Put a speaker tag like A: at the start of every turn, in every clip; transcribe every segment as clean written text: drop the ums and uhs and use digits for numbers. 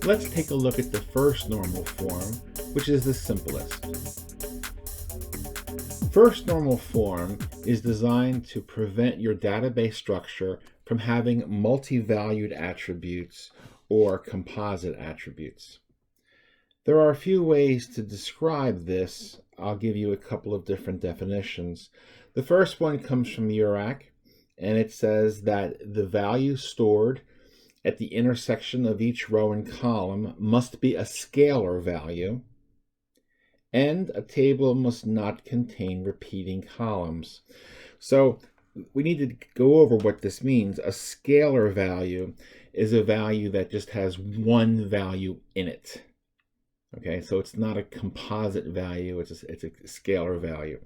A: Let's take a look at the first normal form, which is the simplest. First normal form is designed to prevent your database structure from having multi-valued attributes or composite attributes. There are a few ways to describe this. I'll give you a couple of different definitions. The first one comes from URAC, and it says that the value stored at the intersection of each row and column must be a scalar value, and a table must not contain repeating columns. So we need to go over what this means. A scalar value is a value that just has one value in it. Okay, so it's not a composite value, it's a scalar value.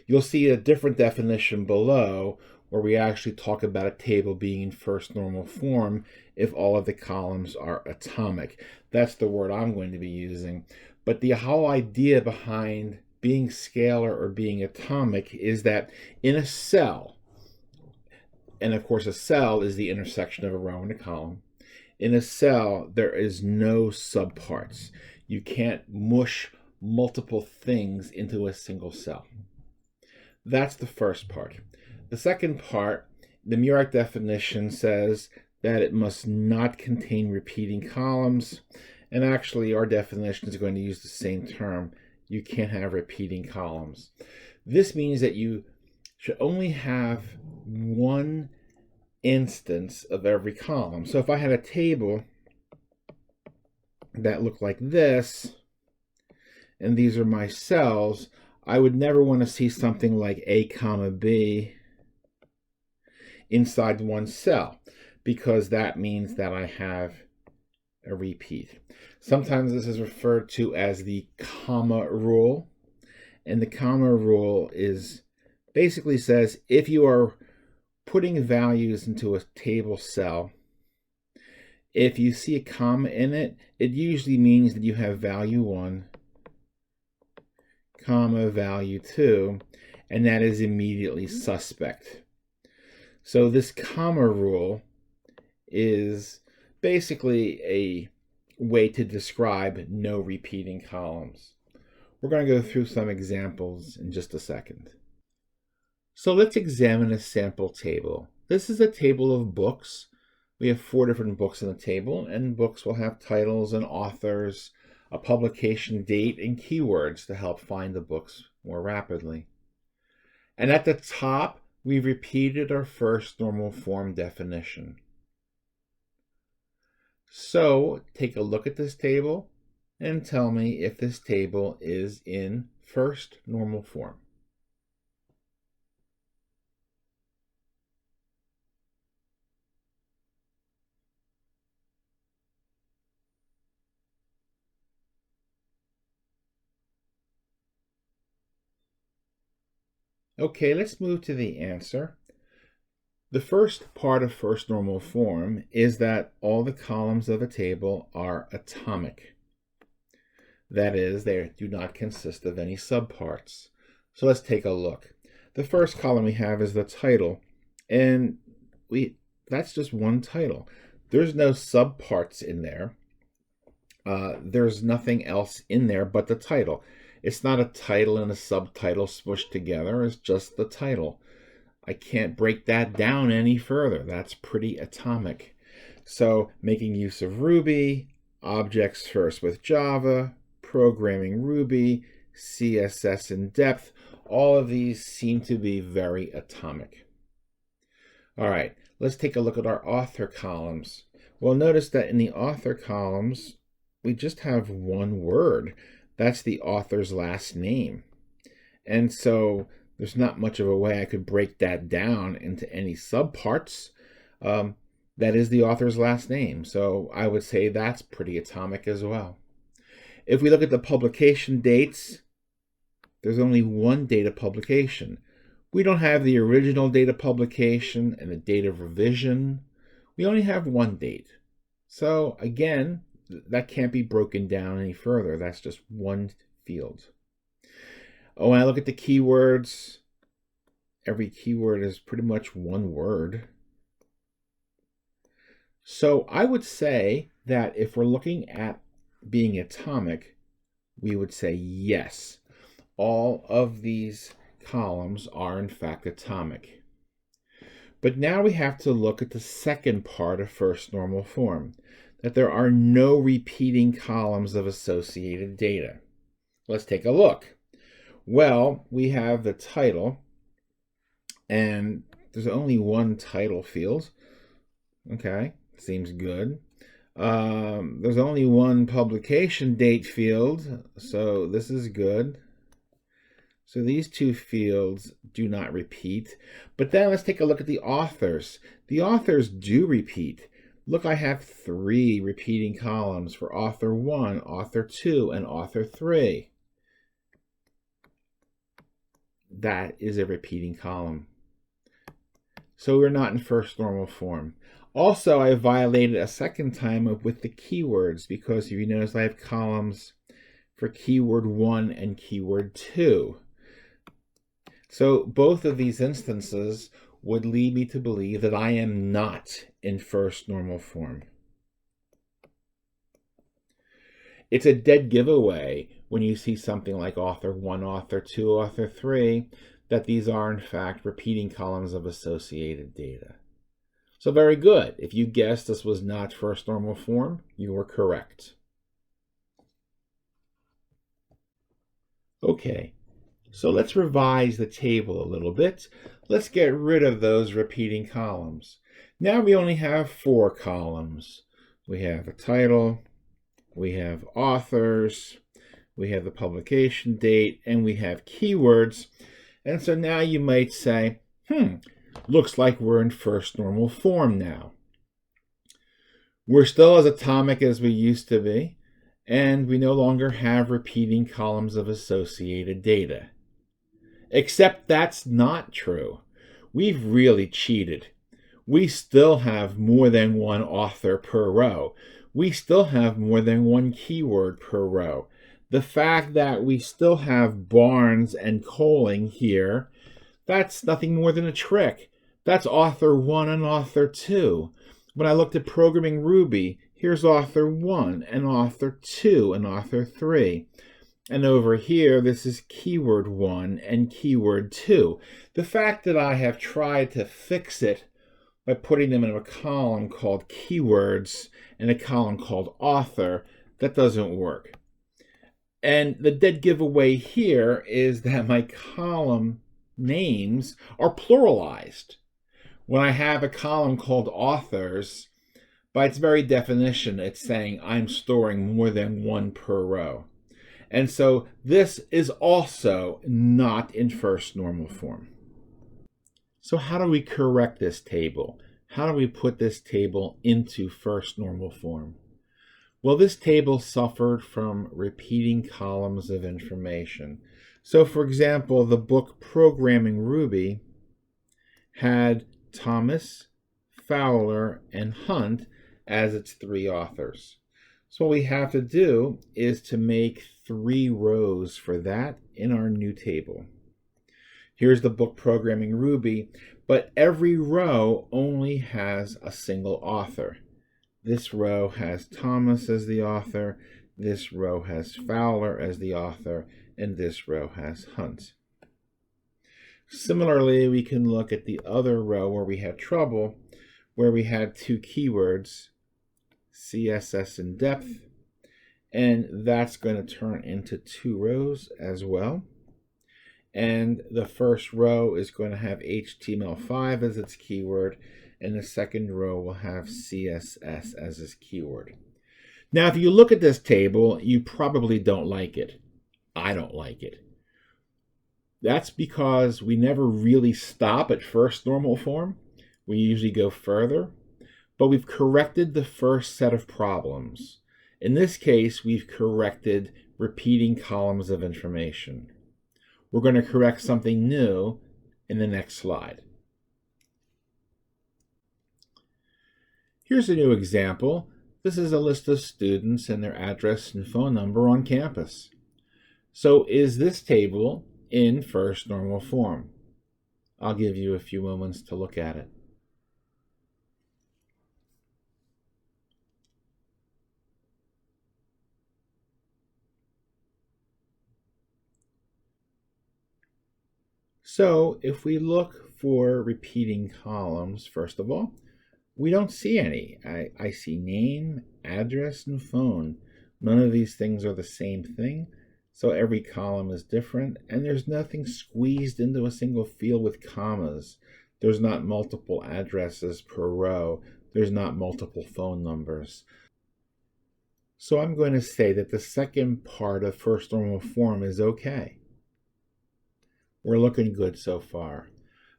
A: You'll see a different definition below where we actually talk about a table being in first normal form if all of the columns are atomic. That's the word I'm going to be using. But the whole idea behind being scalar or being atomic is that in a cell, and of course a cell is the intersection of a row and a column, in a cell there is no subparts. You can't mush multiple things into a single cell. That's the first part. The second part, the Murac definition says that it must not contain repeating columns. And actually, our definition is going to use the same term. You can't have repeating columns. This means that you should only have one instance of every column. So if I had a table that looked like this, and these are my cells, I would never want to see something like A comma B inside one cell, because that means that I have a repeat. Sometimes this is referred to as the comma rule, and the comma rule is basically says if you are putting values into a table cell, if you see a comma in it, it usually means that you have value 1, comma, value 2, and that is immediately suspect. So this comma rule is basically a way to describe no repeating columns. We're going to go through some examples in just a second. So let's examine a sample table. This is a table of books. We have 4 different books in the table, and books will have titles and authors, a publication date, and keywords to help find the books more rapidly. And at the top, we've repeated our first normal form definition. So take a look at this table and tell me if this table is in first normal form. Okay, let's move to the answer. The first part of first normal form is that all the columns of a table are atomic. That is, they do not consist of any subparts. So let's take a look. The first column we have is the title, and that's just one title. There's no subparts in there. There's nothing else in there but the title. It's not a title and a subtitle smushed together. It's just the title. I can't break that down any further. That's pretty atomic. So making use of Ruby, objects first with Java, programming Ruby, CSS in depth, all of these seem to be very atomic. All right, let's take a look at our author columns. Well, notice that in the author columns, we just have one word. That's the author's last name. And so there's not much of a way I could break that down into any subparts. That is the author's last name. So I would say that's pretty atomic as well. If we look at the publication dates, there's only one date of publication. We don't have the original date of publication and the date of revision. We only have one date. So again, that can't be broken down any further. That's just one field. Oh, when I look at the keywords, every keyword is pretty much one word. So I would say that if we're looking at being atomic, we would say yes. All of these columns are in fact atomic. But now we have to look at the second part of first normal form, that there are no repeating columns of associated data. Let's take a look. Well, we have the title, and there's only one title field. Okay, seems good. There's only one publication date field, so this is good. So these two fields do not repeat. But then let's take a look at the authors. The authors do repeat. Look, I have 3 repeating columns for author 1, author 2, and author 3. That is a repeating column. So we're not in first normal form. Also, I violated a second time with the keywords, because if you notice I have columns for keyword 1 and keyword 2. So both of these instances would lead me to believe that I am not in first normal form. It's a dead giveaway when you see something like author 1, author 2, author 3, that these are in fact repeating columns of associated data. So very good. If you guessed this was not first normal form, you were correct. Okay, so let's revise the table a little bit. Let's get rid of those repeating columns. Now we only have 4 columns. We have a title, we have authors, we have the publication date, and we have keywords. And so now you might say, looks like we're in first normal form now. We're still as atomic as we used to be, and we no longer have repeating columns of associated data. Except that's not true. We've really cheated. We still have more than one author per row. We still have more than one keyword per row. The fact that we still have Barnes and Coling here, that's nothing more than a trick. That's author 1 and author 2. When I looked at Programming Ruby, here's author 1 and author 2 and author 3. And over here, this is keyword 1 and keyword 2. The fact that I have tried to fix it by putting them in a column called keywords and a column called author, that doesn't work. And the dead giveaway here is that my column names are pluralized. When I have a column called authors, by its very definition, it's saying I'm storing more than one per row. And so this is also not in first normal form. So how do we correct this table? How do we put this table into first normal form? Well, this table suffered from repeating columns of information. So for example, the book Programming Ruby had Thomas, Fowler, and Hunt as its 3 authors. So what we have to do is to make 3 rows for that in our new table. Here's the book Programming Ruby, but every row only has a single author. This row has Thomas as the author, this row has Fowler as the author, and this row has Hunt. Similarly, we can look at the other row where we had trouble, where we had 2 keywords, CSS in depth, and that's going to turn into 2 rows as well. And the first row is going to have HTML5 as its keyword, and the second row will have CSS as its keyword. Now, if you look at this table, you probably don't like it. I don't like it. That's because we never really stop at first normal form. We usually go further. But we've corrected the first set of problems. In this case, we've corrected repeating columns of information. We're going to correct something new in the next slide. Here's a new example. This is a list of students and their address and phone number on campus. So is this table in first normal form? I'll give you a few moments to look at it. So if we look for repeating columns, first of all, we don't see any. I see name, address, and phone. None of these things are the same thing, so every column is different, and there's nothing squeezed into a single field with commas. There's not multiple addresses per row. There's not multiple phone numbers. So I'm going to say that the second part of first normal form is okay. We're looking good so far.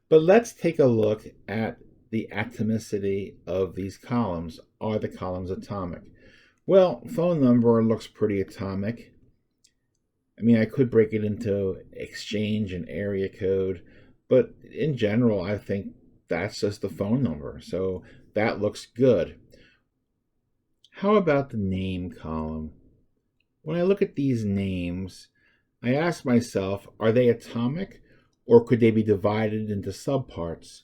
A: But let's take a look at the atomicity of these columns. Are the columns atomic? Well, phone number looks pretty atomic. I mean, I could break it into exchange and area code, but in general, I think that's just the phone number. So that looks good. How about the name column? When I look at these names, I ask myself, are they atomic or could they be divided into subparts?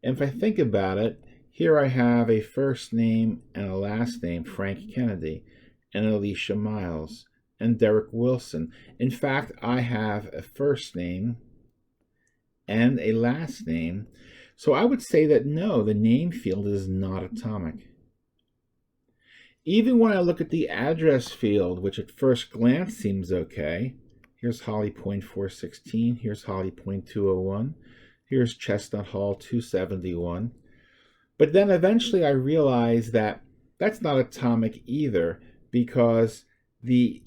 A: And if I think about it, here I have a first name and a last name, Frank Kennedy, and Alicia Miles, and Derek Wilson. In fact, I have a first name and a last name. So I would say that no, the name field is not atomic. Even when I look at the address field, which at first glance seems okay, here's Holly Point 416, here's Holly Point 201, here's Chestnut Hall 271. But then eventually I realize that that's not atomic either, because the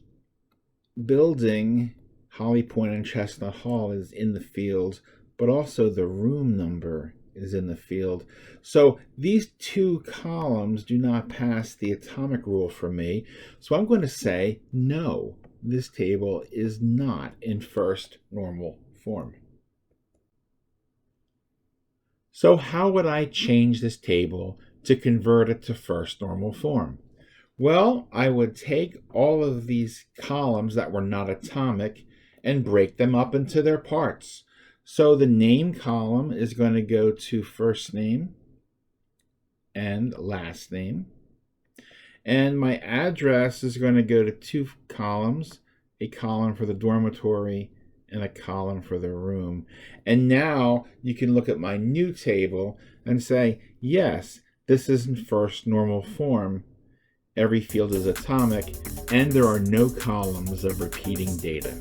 A: building Holly Point and Chestnut Hall is in the field, but also the room number is in the field. So these two columns do not pass the atomic rule for me. So I'm going to say, no, this table is not in first normal form. So how would I change this table to convert it to first normal form? Well, I would take all of these columns that were not atomic and break them up into their parts. So the name column is going to go to first name and last name. And my address is going to go to two columns, a column for the dormitory and a column for the room. And now you can look at my new table and say, yes, this is in first normal form. Every field is atomic, and there are no columns of repeating data.